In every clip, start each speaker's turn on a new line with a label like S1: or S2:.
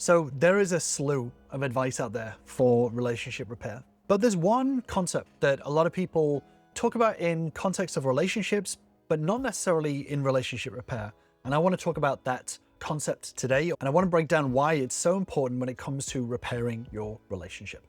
S1: So there is a slew of advice out there for relationship repair. But there's one concept that a lot of people talk about in context of relationships, but not necessarily in relationship repair. And I want to talk about that concept today. And I want to break down why it's so important when it comes to repairing your relationship.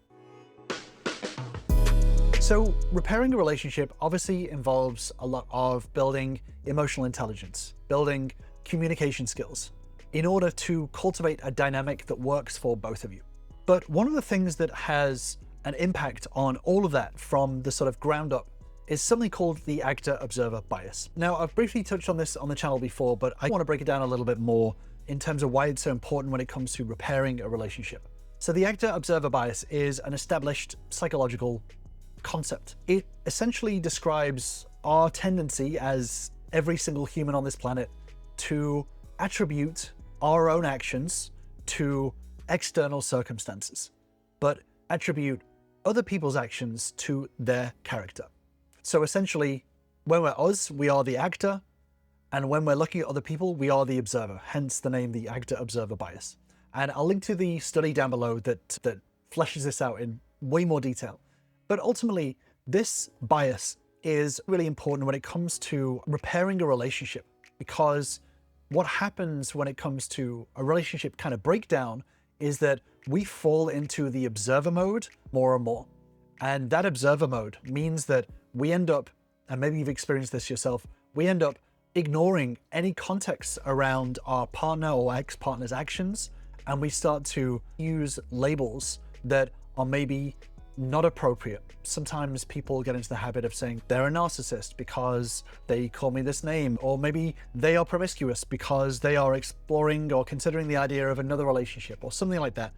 S1: So repairing a relationship obviously involves a lot of building emotional intelligence, building communication skills in order to cultivate a dynamic that works for both of you. But one of the things that has an impact on all of that from the sort of ground up is something called the actor-observer bias. Now, I've briefly touched on this on the channel before, but I want to break it down a little bit more in terms of why it's so important when it comes to repairing a relationship. So the actor-observer bias is an established psychological concept. It essentially describes our tendency as every single human on this planet to attribute our own actions to external circumstances, but attribute other people's actions to their character. So essentially, when we're us, we are the actor, and when we're looking at other people, we are the observer, hence the name, the actor-observer bias. And I'll link to the study down below that fleshes this out in way more detail. But ultimately, this bias is really important when it comes to repairing a relationship, because what happens when it comes to a relationship kind of breakdown is that we fall into the observer mode more and more. And that observer mode means that we end up, and maybe you've experienced this yourself, we end up ignoring any context around our partner or ex-partner's actions, and we start to use labels that are maybe not appropriate. Sometimes people get into the habit of saying they're a narcissist because they call me this name, or maybe they are promiscuous because they are exploring or considering the idea of another relationship or something like that.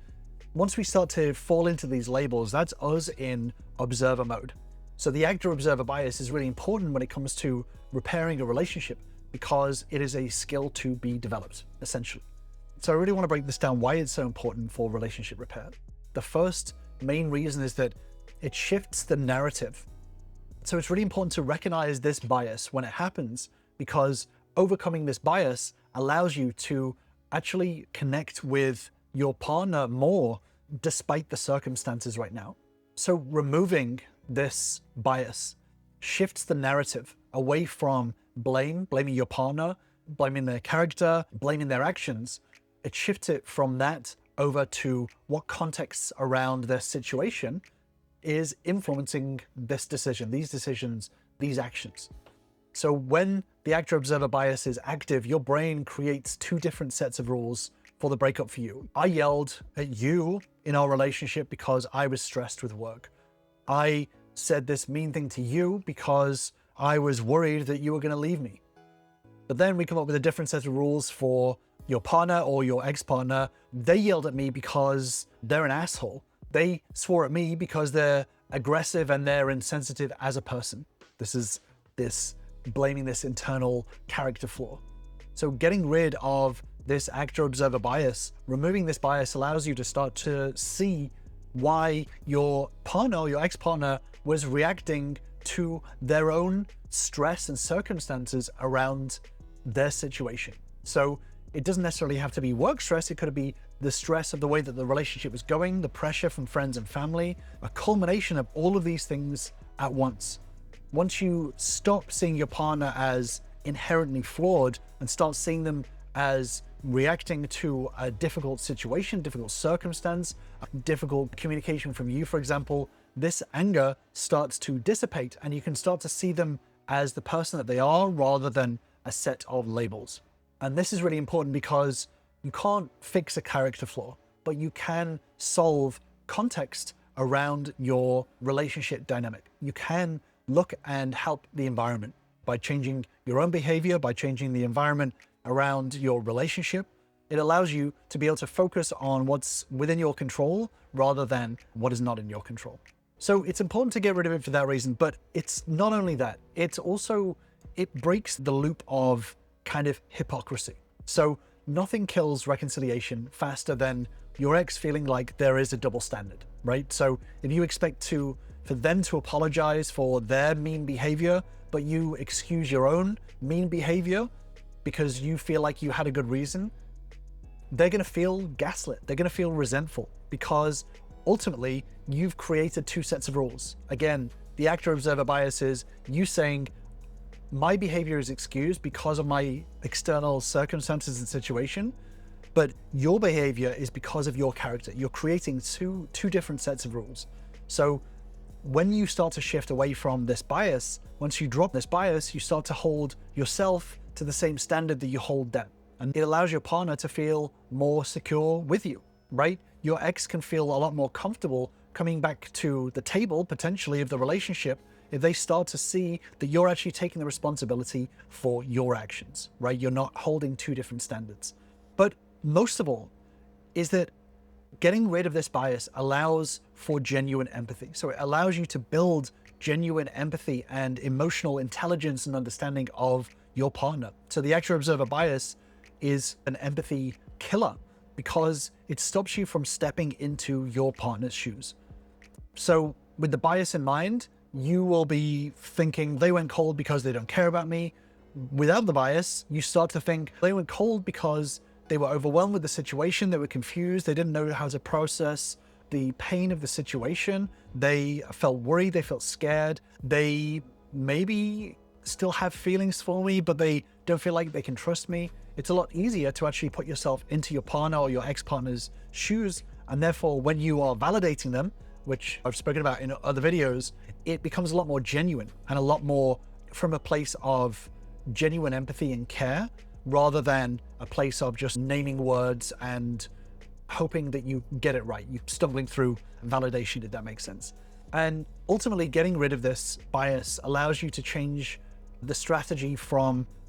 S1: Once we start to fall into these labels, that's us in observer mode. So the actor-observer bias is really important when it comes to repairing a relationship because it is a skill to be developed, essentially. So I really want to break this down, why it's so important for relationship repair. The first main reason is that it shifts the narrative. So it's really important to recognize this bias when it happens, because overcoming this bias allows you to actually connect with your partner more despite the circumstances right now. So removing this bias shifts the narrative away from blaming your partner, blaming their character, blaming their actions. It shifts it from that over to what context around their situation is influencing this decision, these decisions, these actions. So when the actor-observer bias is active, your brain creates two different sets of rules for the breakup for you. I yelled at you in our relationship because I was stressed with work. I said this mean thing to you because I was worried that you were going to leave me. But then we come up with a different set of rules for your partner or your ex-partner. They yelled at me because they're an asshole. They swore at me because they're aggressive and they're insensitive as a person. This is blaming this internal character flaw. So getting rid of this actor-observer bias, removing this bias, allows you to start to see why your partner or your ex-partner was reacting to their own stress and circumstances around their situation. So it doesn't necessarily have to be work stress. It could be the stress of the way that the relationship was going, the pressure from friends and family, a culmination of all of these things at once. Once you stop seeing your partner as inherently flawed and start seeing them as reacting to a difficult situation, difficult circumstance, difficult communication from you, for example, this anger starts to dissipate and you can start to see them as the person that they are rather than a set of labels. And this is really important because you can't fix a character flaw, but you can solve context around your relationship dynamic. You can look and help the environment by changing your own behavior, by changing the environment around your relationship. It allows you to be able to focus on what's within your control rather than what is not in your control. So it's important to get rid of it for that reason, but it's not only that, it's also, it breaks the loop of kind of hypocrisy. So nothing kills reconciliation faster than your ex feeling like there is a double standard, right? So if you expect for them to apologize for their mean behavior, but you excuse your own mean behavior because you feel like you had a good reason, they're going to feel gaslit. They're going to feel resentful because ultimately you've created two sets of rules. Again, the actor-observer bias is you saying, my behavior is excused because of my external circumstances and situation, but your behavior is because of your character. You're creating two different sets of rules. So when you start to shift away from this bias, once you drop this bias, you start to hold yourself to the same standard that you hold them. And it allows your partner to feel more secure with you, right? Your ex can feel a lot more comfortable coming back to the table, potentially, of the relationship if they start to see that you're actually taking the responsibility for your actions, right? You're not holding two different standards. But most of all is that getting rid of this bias allows for genuine empathy. So it allows you to build genuine empathy and emotional intelligence and understanding of your partner. So the actor-observer bias is an empathy killer because it stops you from stepping into your partner's shoes. So with the bias in mind, you will be thinking they went cold because they don't care about me. Without the bias, you start to think they went cold because they were overwhelmed with the situation, they were confused, they didn't know how to process the pain of the situation, they felt worried, they felt scared, they maybe still have feelings for me, but they don't feel like they can trust me. It's a lot easier to actually put yourself into your partner or your ex-partner's shoes, and therefore when you are validating them, which I've spoken about in other videos, it becomes a lot more genuine and a lot more from a place of genuine empathy and care, rather than a place of just naming words and hoping that you get it right. You're stumbling through validation, if that makes sense. And ultimately getting rid of this bias allows you to change the strategy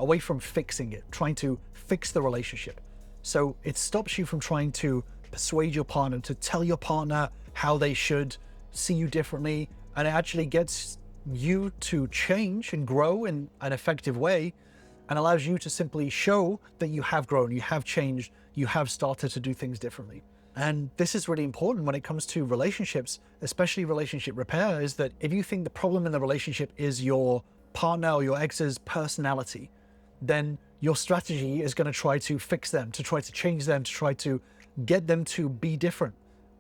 S1: away from fixing it, trying to fix the relationship. So it stops you from trying to persuade your partner, to tell your partner how they should see you differently, and it actually gets you to change and grow in an effective way and allows you to simply show that you have grown, you have changed, you have started to do things differently. And this is really important when it comes to relationships, especially relationship repair, is that if you think the problem in the relationship is your partner or your ex's personality, then your strategy is going to try to fix them, to try to change them, to try to get them to be different.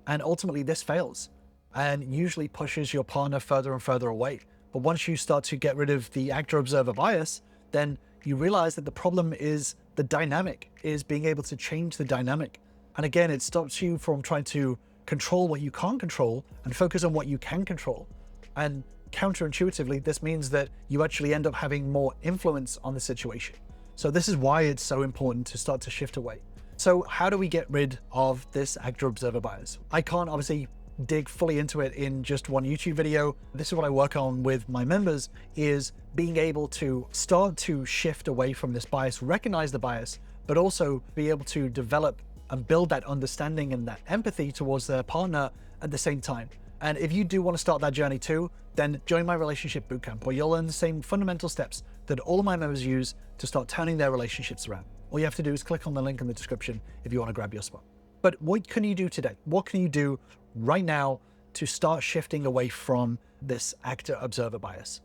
S1: And ultimately this fails and usually pushes your partner further and further away. But once you start to get rid of the actor-observer bias, then you realize that the problem is the dynamic, is being able to change the dynamic. And again, it stops you from trying to control what you can't control and focus on what you can control. And counterintuitively, this means that you actually end up having more influence on the situation. So this is why it's so important to start to shift away. So how do we get rid of this actor-observer bias? I can't obviously dig fully into it in just one YouTube video. This is what I work on with my members, is being able to start to shift away from this bias, recognize the bias, but also be able to develop and build that understanding and that empathy towards their partner at the same time. And if you do want to start that journey too, then join my relationship bootcamp, where you'll learn the same fundamental steps that all of my members use to start turning their relationships around. All you have to do is click on the link in the description if you want to grab your spot. But what can you do today? What can you do right now to start shifting away from this actor-observer bias?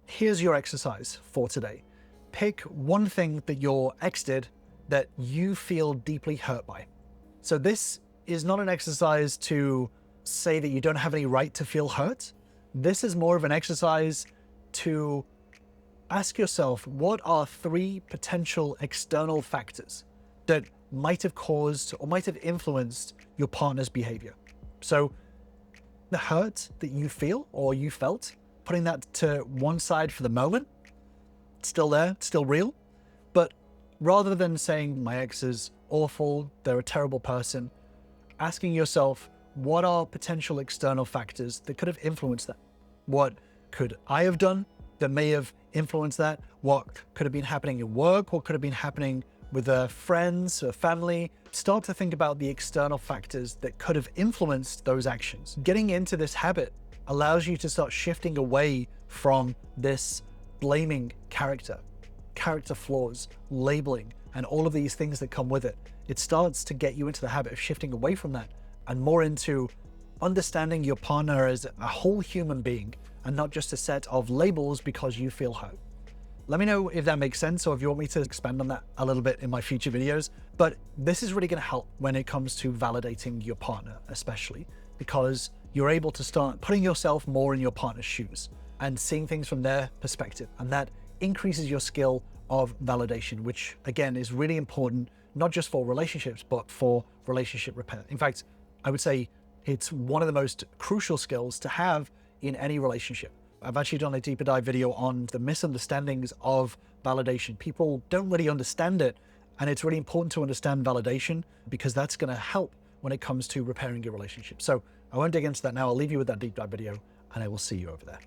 S1: Here's your exercise for today. Pick one thing that your ex did that you feel deeply hurt by. So this is not an exercise to say that you don't have any right to feel hurt. This is more of an exercise to ask yourself, what are 3 potential external factors that might have caused or might have influenced your partner's behavior? So the hurt that you feel or you felt, putting that to one side for the moment, it's still there, it's still real. But rather than saying my ex is awful, they're a terrible person, asking yourself, what are potential external factors that could have influenced that? What could I have done that may have influenced that? What could have been happening at work? What could have been happening with friends or family? Start to think about the external factors that could have influenced those actions. Getting into this habit allows you to start shifting away from this blaming character flaws, labeling, and all of these things that come with it. It starts to get you into the habit of shifting away from that and more into understanding your partner as a whole human being and not just a set of labels because you feel hurt. Let me know if that makes sense or if you want me to expand on that a little bit in my future videos. But this is really going to help when it comes to validating your partner, especially because you're able to start putting yourself more in your partner's shoes and seeing things from their perspective. And that increases your skill of validation, which again is really important, not just for relationships, but for relationship repair. In fact, I would say it's one of the most crucial skills to have in any relationship. I've actually done a deeper dive video on the misunderstandings of validation. People don't really understand it, and it's really important to understand validation because that's going to help when it comes to repairing your relationship. So I won't dig into that now. I'll leave you with that deep dive video, and I will see you over there.